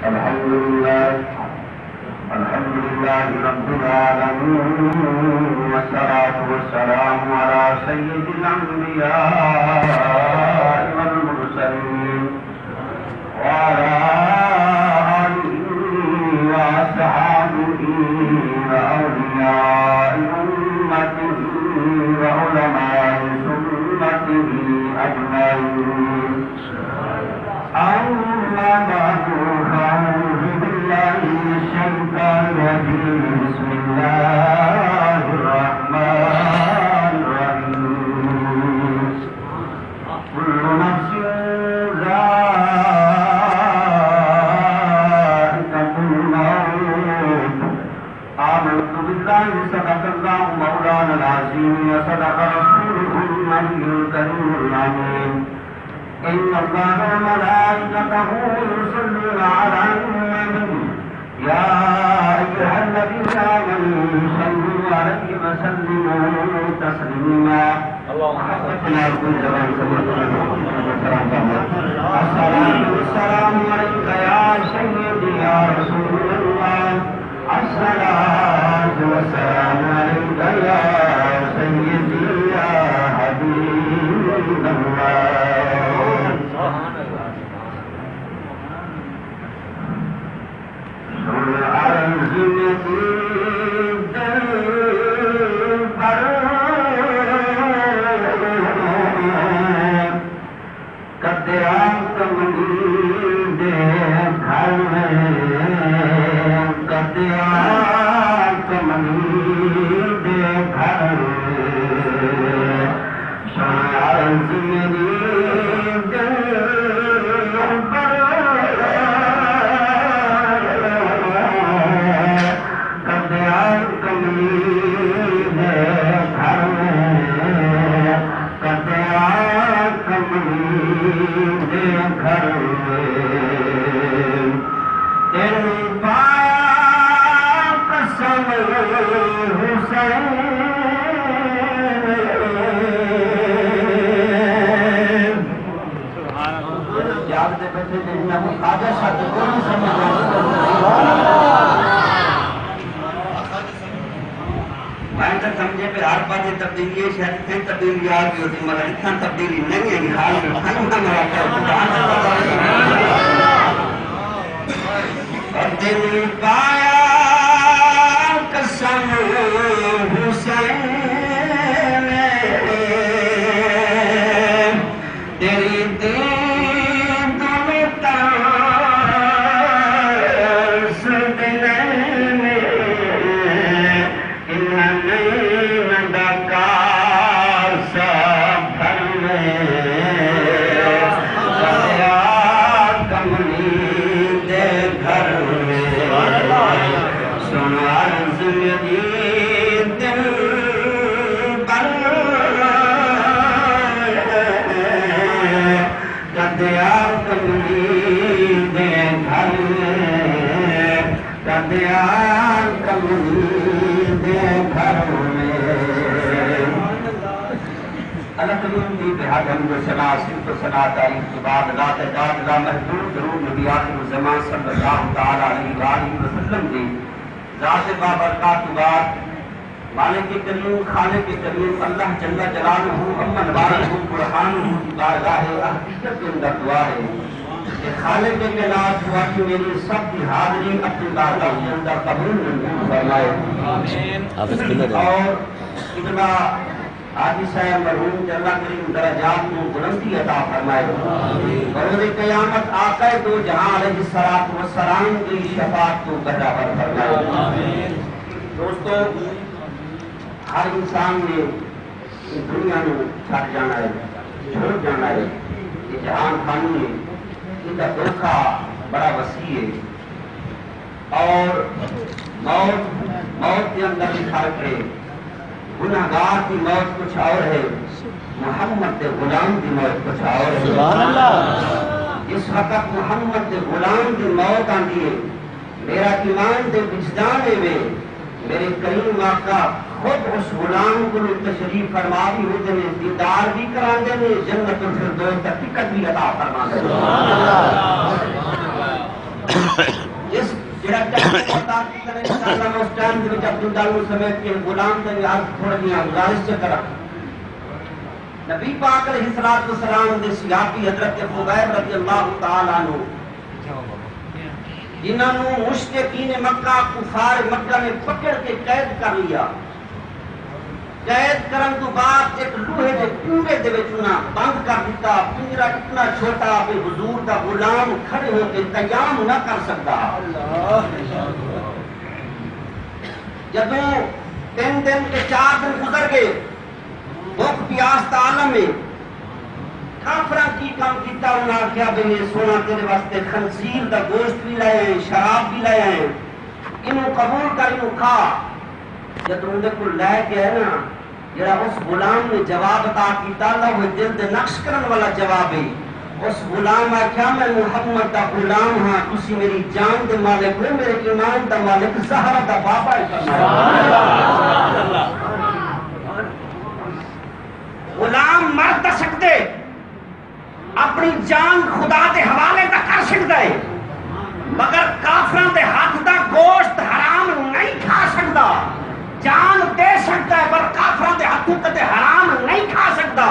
الحمد لله رب العالمين، والصلاة والسلام على سيد الأنبياء والمرسلين وعلى آله وأصحابه وأولياء أمته وعلماء سنته أجمعين. أما بعد، فأعوذ بالله من الشيطان الرجيم. بسم الله الرحمن الرحيم. كل نفس ذائقة الموت. آمنت بالله، صدق الله مولانا العظيم، وصدق رسوله النبي الكريم الأمين. إن الله وملائكته يصلون على النبي يا أيها الذين آمنوا صلوا عليه وسلموا تسليما. الصلاة والسلام عليك يا سيدي يا رسول الله. الصلاة والسلام عليك يا سيدي يا حبيب الله. سمجھے پہ ہر بات تبدیلی ہے، شاید اتنی تبدیلی آ گئی ہوتی مگر اتنا تبدیلی نہیں ہے. حال میں دل پایا قسم حسین تیری دید میں ترس دل میں تعریف کے بعد لا تعداد لا محدود ضرور نبی آخر الزمان صلی اللہ تعالی علیہ وآلہ وسلم کی ذات بابرکات بعد مالک کریم خالق کریم اللہ جل جلالہ امن بارہ قرآن بارگاہ حقیقت کے اندر دعا ہے کہ خالق کے ناز دعا کی میری سب کی حاضری اپنی بارگاہ کے اندر قبول فرمائے. اور اتنا حاجی صاحب مرحوم کہ اللہ کریم درجات کو بلندی عطا فرمائے. بروز قیامت آقا دو جہاں علیہ الصلوۃ والسلام کی شفاعت کو برابر فرمائے. دوستو، ہر انسان نے اس دنیا میں چھڑ جانا ہے، چھوڑ جانا ہے. یہ جہان فانی ہے، ان کا دھوکہ بڑا وسیع ہے. اور موت کے اندر بھی فرق ہے. گناہگار کی موت کچھ اور ہے، محمد کے غلام کی موت کچھ اور ہے. سبحان اللہ. اس وقت محمد کے غلام کی موت آتی ہے، میرا ایمان دے وجدانے میں میرے کریم آقا خود اس غلام کو تشریف فرما بھی ہوتے ہیں، دیدار بھی کرا دیں، جنت الفردوس کا ٹکٹ بھی عطا فرما دیں. جس جڑا ٹائم پتا کرے انشاءاللہ اس ٹائم دے وچ عبد اللہ سمیت کے غلام تے عرض تھوڑی جی گزارش کرا نبی پاک علیہ الصلوۃ والسلام دے صحابی حضرت خبیب رضی اللہ تعالی عنہ جنہاں نو مشرکین مکہ کفار مکہ نے پکڑ کے قید کر لیا قید کرن تو بعد ایک لوہے دے پنجرے دے وچ انہاں بند کر دیتا پنجرا اتنا چھوٹا کہ حضور دا غلام کھڑے ہو کے قیام نہ کر سکتا جدوں 3 دن کے 4 دن گزر گئے بھوک پیاس دا عالم میں کافراں کی کام کیتا انہاں آخیا بھئی سونا تیرے واسطے خنزیر دا گوشت بھی لائے ہیں شراب بھی لائے ہیں انہوں قبول کر انہوں کھا جب اندر کو لے کے ہے نا جڑا اس غلام نے جواب عطا کیتا اللہ وہ دل دے نقش کرن والا جواب ہے اس غلام آخیا میں محمد دا غلام ہاں تسی میری جان دے مالک ہو میرے ایمان دا مالک زہرا دا بابا ہے غلام مر تا سکتے اپنی جان خدا دے حوالے تا کر سکتا ہے مگر کافران دے ہاتھ دا گوشت حرام نہیں کھا سکتا جان دے سکتا ہے پر کافران دے ہاتھوں کتے حرام نہیں کھا سکتا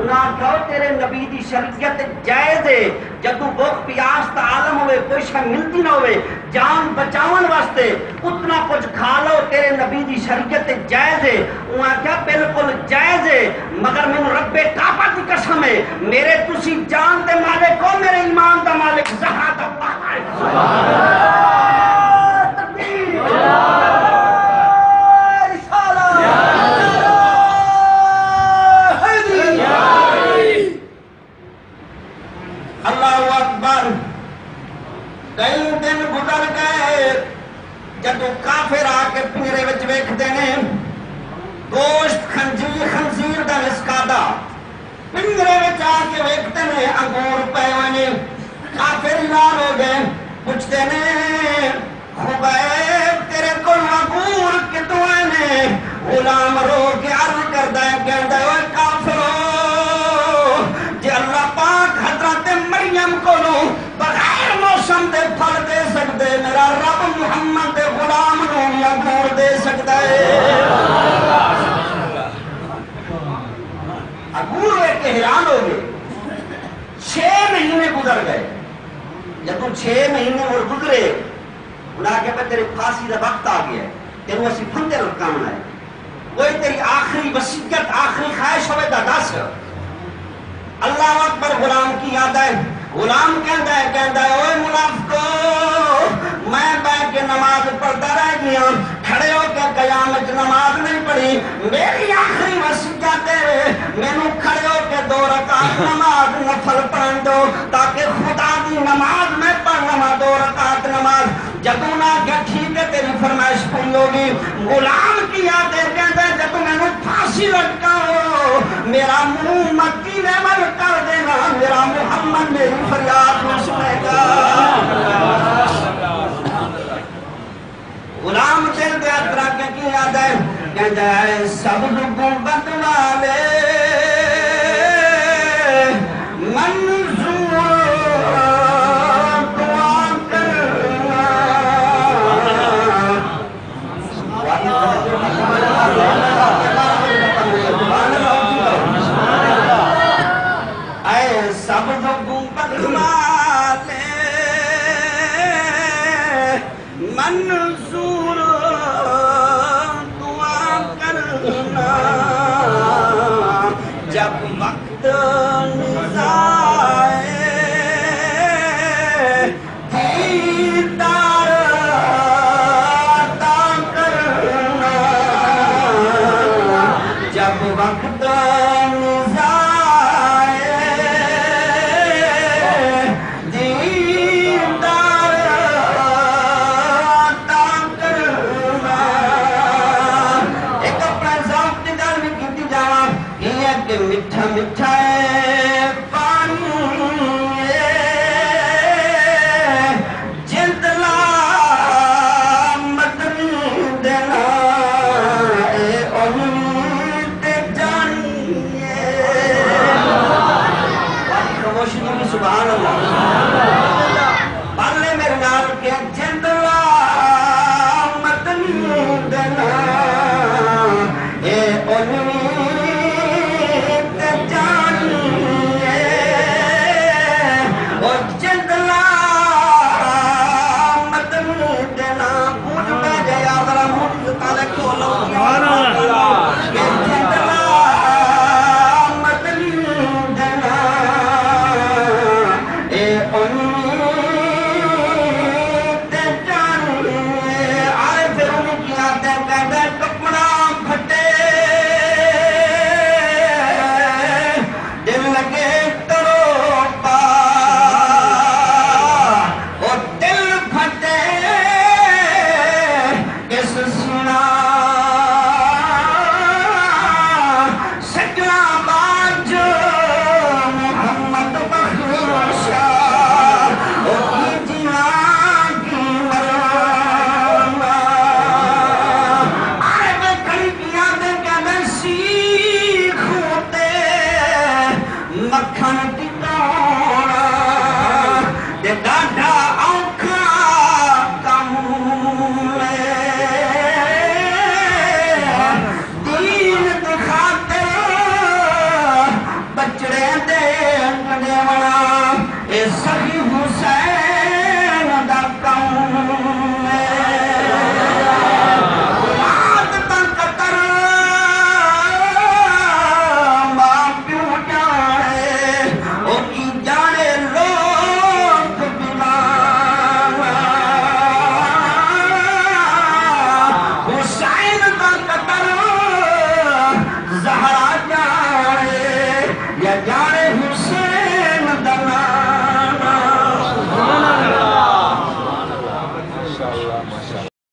انہاں کہو تیرے نبی دی شریعت جائز ہے جدو بھوک پیاس تا عالم ہوئے کوئی شے ملتی نہ ہوئے جان بچاون واسطے اتنا کچھ کھا لو تیرے نبی دی شریعت جائز ہے انہاں کیا بالکل جائز ہے مگر میں رب کعبہ دی قسم ہے میرے تسی جان دے مالک ہو میرے ایمان دا مالک زہرا دا بابا ہے اللہ اکبر کئی دن گزر گئے جدو کافر آ کے پنجرے وچ ویکھدے نے گوشت خنزیر دا مسکادا پنجرے وچ آ کے ویکھدے نے انگور پے ہوئے نے کافر حیران ہو گئے پوچھتے نے خبیب تیرے کول انگور کتوں نے غلام رو کے عرض کردا ہے کہندا ہے اوے کافرو جے اللہ پاک حضرت مریم کولو بغیر موسم دے پھل دے سکدے میرا رب محمد دے غلام نو انگور دے سکدا ہے انگور لے کے حیران ہو گئے 6 مہینے گزر گئے جب 6 مہینے اور گزرے انہاں کہا تیرے پھانسی دا وقت آ گیا ہے تینوں اسی پھندے لٹکانا ہے کوئی تیری آخری وصیت آخری خواہش ہوئے دا دس اللہ اکبر غلام کی یاد ہے غلام کہندا ہے اوے منافقو میں بیٹھ کے نماز پڑھتا رہ گیا کھڑے ہو کے قیامت نماز نہیں پڑھی میری آخری وصیت ہے مینوں کھڑے ہو کے 2 رکعت نماز نفل پڑھن دو تاکہ خدا دی نماز میں پڑھنا 2 رکعت نماز جدوں نہ کہ ٹھیک ہے تیری فرمائش پوری ہوگی غلام کی یاد ہے کہندا ہے جب مینوں پھانسی لٹکاؤ میرا منہ مکی نے مل کر دینا میرا محمد میری فریاد نہ سنے گا غلام دل دے اترا کے کی یاد ہے کہندا ہے سب لوگوں بدلالے منظور دعا کرنا اے سب لوگوں بدلالے منظور دعا کرنا جب وقت نزائے دیدار عطا کرنا جب وقت میٹھا میٹھا پانی جلد لا ماشاءاللہ ماشاءاللہ